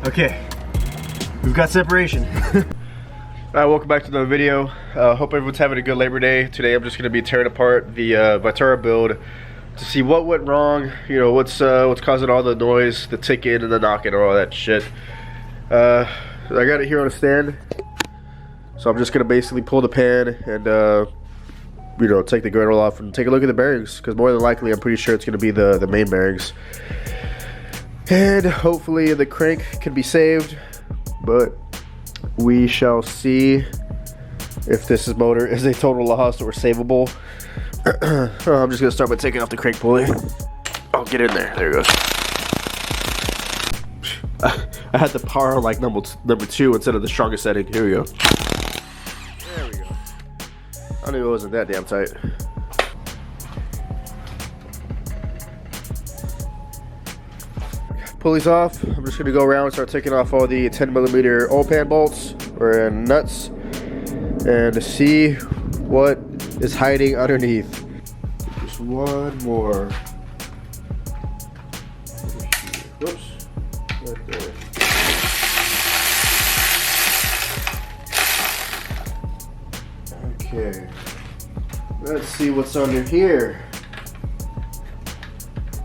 Okay, we've got separation. Alright, welcome back to another video. Hope everyone's having a good Labor Day. Today I'm just going to be tearing apart the Vitara build to see what went wrong, you know, what's causing all the noise, the ticking and the knocking and all that shit. I got it here on a stand, so I'm just going to basically pull the pan and you know, take the girdle off and take a look at the bearings, because more than likely I'm pretty sure it's going to be the main bearings. And hopefully the crank can be saved, but we shall see if this motor is a total loss or savable. I'm just gonna start by taking off the crank pulley. Oh, get in there. There it goes. I had the power on like number 2 instead of the strongest setting. Here we go. There we go. I knew it wasn't that damn tight. Pulleys off. I'm just gonna go around and start taking off all the 10mm oil pan bolts or nuts and see what is hiding underneath. Just one more. Whoops. Right there. Okay. Let's see what's under here.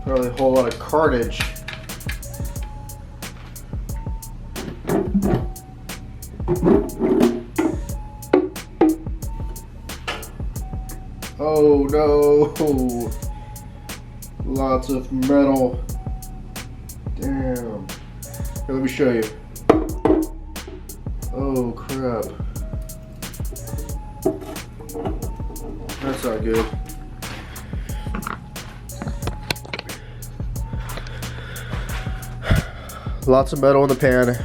Probably a whole lot of carnage. Oh no! Lots of metal. Damn. Here, let me show you. Oh crap. That's not good. Lots of metal in the pan,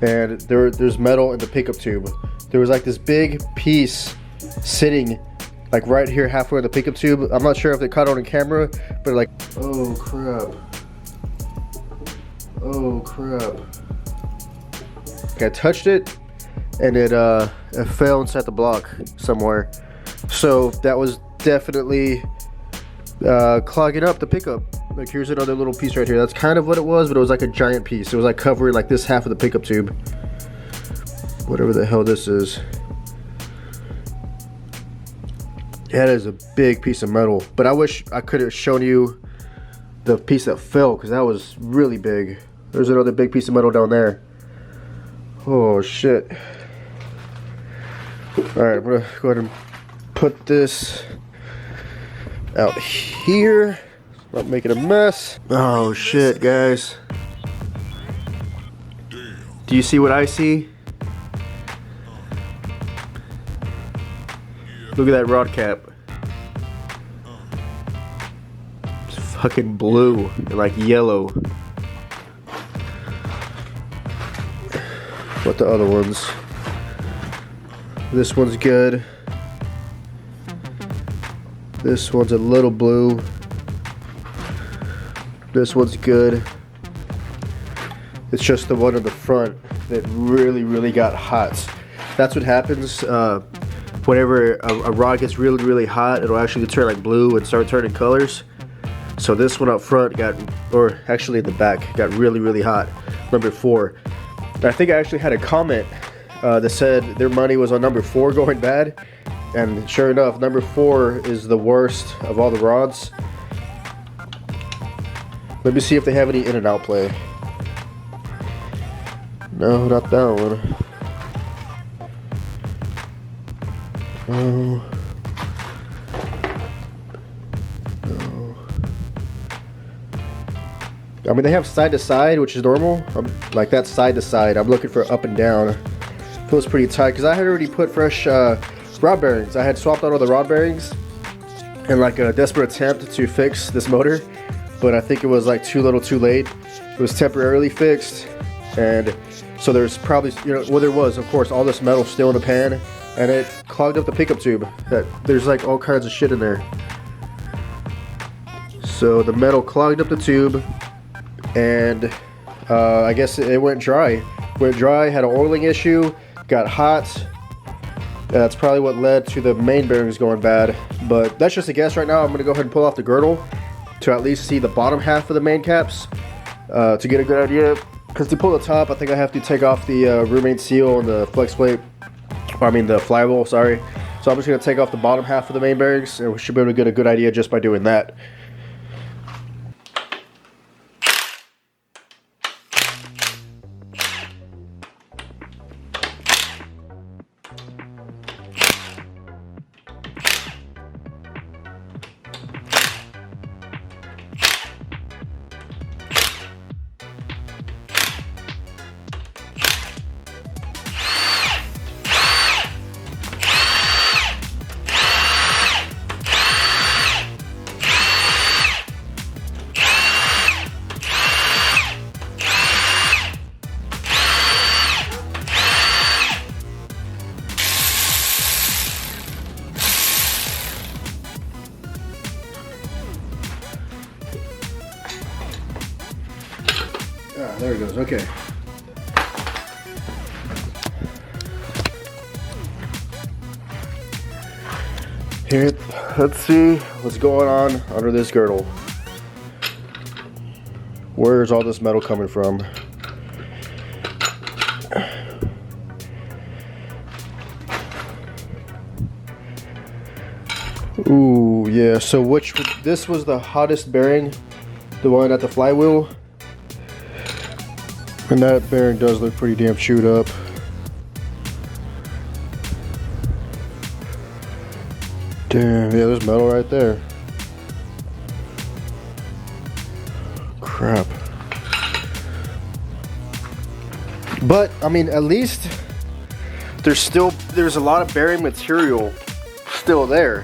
and there's metal in the pickup tube. There was like this big piece sitting like right here halfway in the pickup tube. I'm not sure if they caught it on camera, but like, oh crap. Oh crap. Like I touched it and it fell inside the block somewhere. So that was definitely clogging up the pickup. Like here's another little piece right here. That's kind of what it was, but it was like a giant piece. It was like covering like this half of the pickup tube. Whatever the hell this is. That is a big piece of metal, but I wish I could have shown you the piece that fell, because that was really big. There's another big piece of metal down there. Oh shit. Alright, I'm gonna go ahead and put this out here. Not making a mess. Oh shit, guys. Do you see what I see? Look at that rod cap. It's fucking blue and like yellow. What the other ones? This one's good. This one's a little blue. This one's good. It's just the one in the front that really got hot. That's what happens. Whenever a rod gets really hot, it'll actually turn like blue and start turning colors. So this one up front got, or actually in the back, got really hot. Number 4. And I think I actually had a comment that said their money was on number 4 going bad. And sure enough, number 4 is the worst of all the rods. Let me see if they have any in and out play. No, not that one. No. I mean, they have side to side, which is normal. Like that side to side. I'm looking for up and down. Feels pretty tight because I had already put fresh rod bearings. I had swapped out all the rod bearings in like a desperate attempt to fix this motor, but I think it was like too little, too late. It was temporarily fixed, and so there's probably, you know, well, there was, of course, all this metal still in the pan. And it clogged up the pickup tube. There's like all kinds of shit in there. So the metal clogged up the tube, and I guess it went dry. Went dry, had an oiling issue, got hot. That's probably what led to the main bearings going bad. But that's just a guess right now. I'm gonna go ahead and pull off the girdle to at least see the bottom half of the main caps to get a good idea. Because to pull the top, I think I have to take off the roommate seal and the flex plate. Or, I mean the flywheel, sorry. So I'm just going to take off the bottom half of the main bearings, and we should be able to get a good idea just by doing that. Ah, there it goes, okay. Here, let's see what's going on under this girdle. Where's all this metal coming from? Ooh, yeah, so this was the hottest bearing, the one at the flywheel. And that bearing does look pretty damn chewed up. Damn, yeah, there's metal right there. Crap. But, I mean, at least there's a lot of bearing material still there.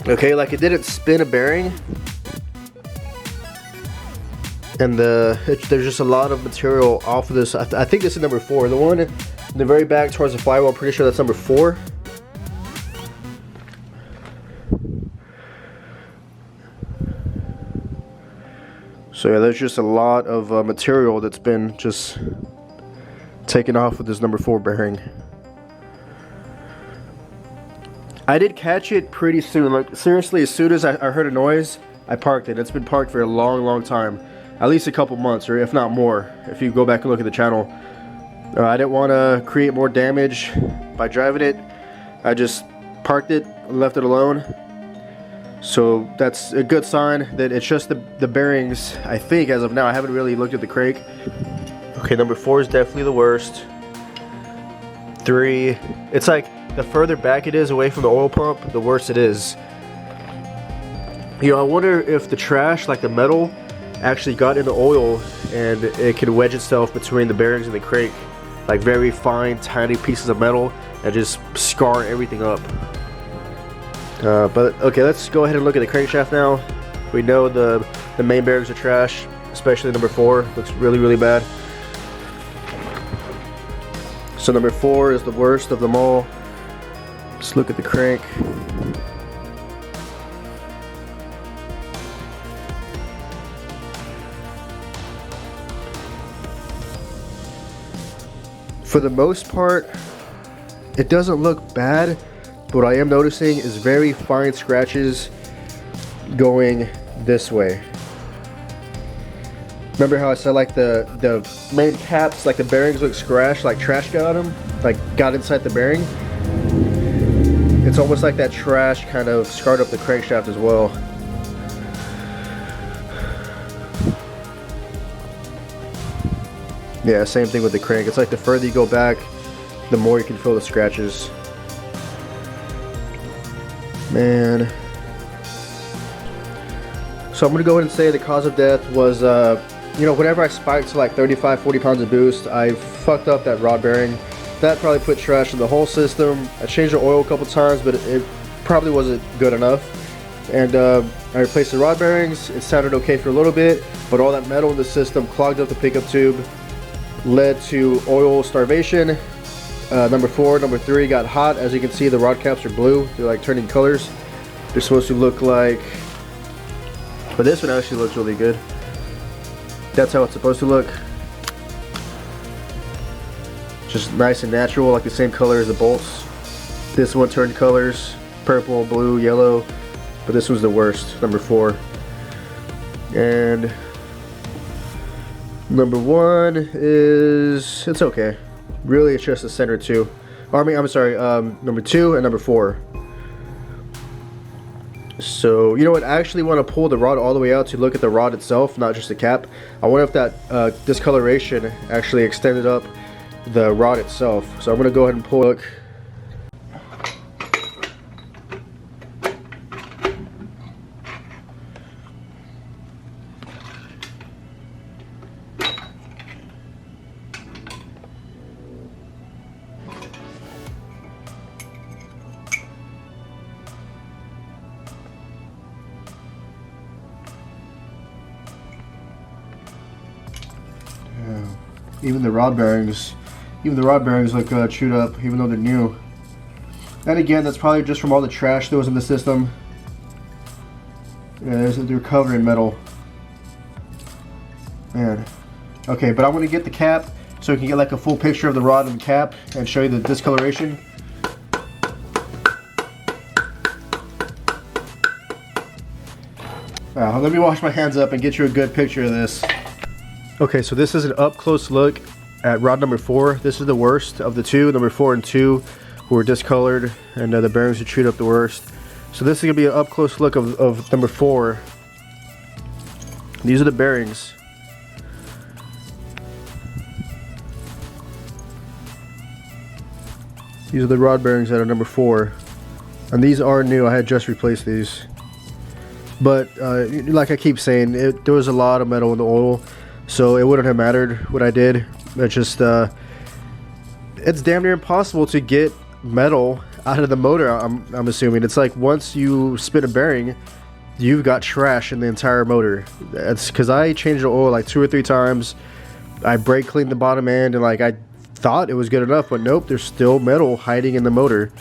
Okay, like it didn't spin a bearing. And there's just a lot of material off of this. I think this is number 4. The one in the very back towards the flywheel, I'm pretty sure that's number 4. So yeah, there's just a lot of material that's been just taken off with this number 4 bearing. I did catch it pretty soon. Like seriously, as soon as I heard a noise, I parked it. It's been parked for a long time. At least a couple months, or if not more, if you go back and look at the channel. I didn't want to create more damage by driving it. I just parked it and left it alone. So that's a good sign that it's just the bearings, I think, as of now. I haven't really looked at the crank. Okay, number 4 is definitely the worst. 3, it's like the further back it is away from the oil pump, the worse it is. You know, I wonder if the trash, like the metal, actually got in the oil and it could wedge itself between the bearings and the crank, like very fine tiny pieces of metal, and just scar everything up. But okay, let's go ahead and look at the crankshaft now. We know the main bearings are trash, especially number 4 looks really bad. So number 4 is the worst of them all. Let's look at the crank. For the most part, it doesn't look bad, but what I am noticing is very fine scratches going this way. Remember how I said like the main caps, like the bearings look scratched, like trash got on them, like got inside the bearing? It's almost like that trash kind of scarred up the crankshaft as well. Yeah, same thing with the crank. It's like the further you go back, the more you can feel the scratches. Man. So I'm gonna go ahead and say the cause of death was, you know, whenever I spiked to like 35-40 pounds of boost, I fucked up that rod bearing. That probably put trash in the whole system. I changed the oil a couple times, but it probably wasn't good enough. And I replaced the rod bearings. It sounded okay for a little bit, but all that metal in the system clogged up the pickup tube, led to oil starvation. Number 4, number 3 got hot. As you can see, the rod caps are blue. They're like turning colors. They're supposed to look like, but this one actually looks really good. That's how it's supposed to look. Just nice and natural, like the same color as the bolts. This one turned colors, purple, blue, yellow, but this was the worst, number 4. And Number 1 is, it's okay. Really, it's just the center 2. I'm sorry, number 2 and number 4. So, you know what, I actually want to pull the rod all the way out to look at the rod itself, not just the cap. I wonder if that discoloration actually extended up the rod itself. So I'm going to go ahead and pull a look. Even the rod bearings look chewed up, even though they're new. And again, that's probably just from all the trash that was in the system. Yeah, they're covered in metal. Man. Okay, but I'm gonna get the cap so we can get like a full picture of the rod and the cap and show you the discoloration. Let me wash my hands up and get you a good picture of this. Okay, so this is an up close look at rod number 4. This is the worst of the two. Number 4 and 2 were discolored, and the bearings are chewed up the worst. So this is gonna be an up close look of number 4. These are the bearings. These are the rod bearings that are number 4, and these are new. I had just replaced these, but like I keep saying, there was a lot of metal in the oil. So it wouldn't have mattered what I did. It's just, it's damn near impossible to get metal out of the motor, I'm assuming. It's like once you spin a bearing, you've got trash in the entire motor. That's because I changed the oil like 2 or 3 times. I brake cleaned the bottom end, and like I thought it was good enough, but nope, there's still metal hiding in the motor.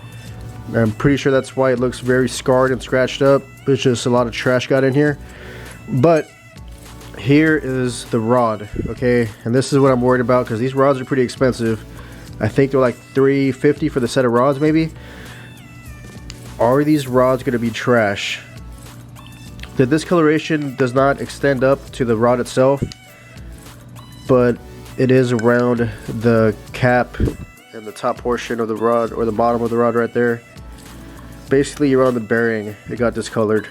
I'm pretty sure that's why it looks very scarred and scratched up. It's just a lot of trash got in here. But here is the rod, okay, and this is what I'm worried about because these rods are pretty expensive. I think they're like $350 for the set of rods, maybe. Are these rods going to be trash? The discoloration does not extend up to the rod itself, but it is around the cap and the top portion of the rod, or the bottom of the rod right there. Basically around the bearing, it got discolored.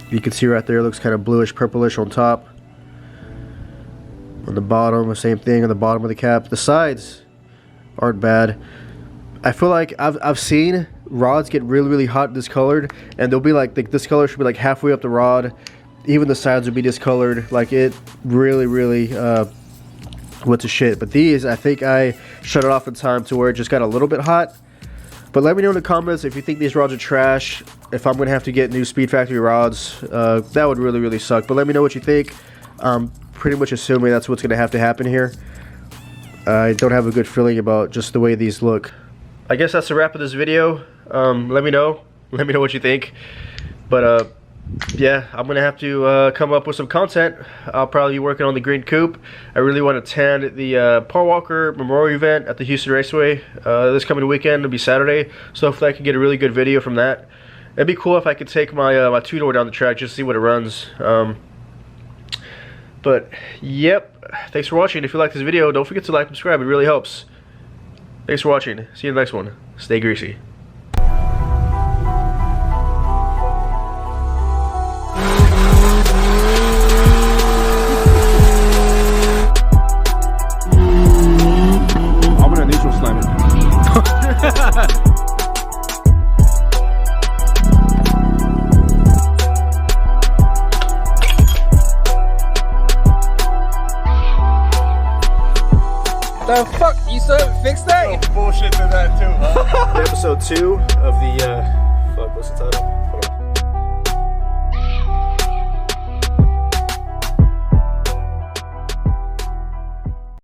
You can see right there, it looks kind of bluish purplish on top. On the bottom, the same thing on the bottom of the cap. The sides aren't bad. I feel like I've seen rods get really hot and discolored, and they'll be like, the discolor should be like halfway up the rod. Even the sides would be discolored. Like it really went to shit. But these, I think I shut it off in time to where it just got a little bit hot. But let me know in the comments if you think these rods are trash. If I'm going to have to get new Speed Factory rods, that would really suck. But let me know what you think. I'm pretty much assuming that's what's going to have to happen here. I don't have a good feeling about just the way these look. I guess that's the wrap of this video. Let me know what you think. But yeah, I'm gonna have to come up with some content. I'll probably be working on the green coupe. I really want to attend the Paul Walker Memorial event at the Houston Raceway this coming weekend. It'll be Saturday, so hopefully I can get a really good video from that. It'd be cool if I could take my my 2-door down the track just to see what it runs. But yep, thanks for watching. If you like this video, don't forget to like and subscribe. It really helps. Thanks for watching. See you in the next one. Stay greasy. I'm gonna neutral slam it. The fuck? You still haven't fixed that? Bullshit to that too, huh? Episode 2 of the fuck, what's the title?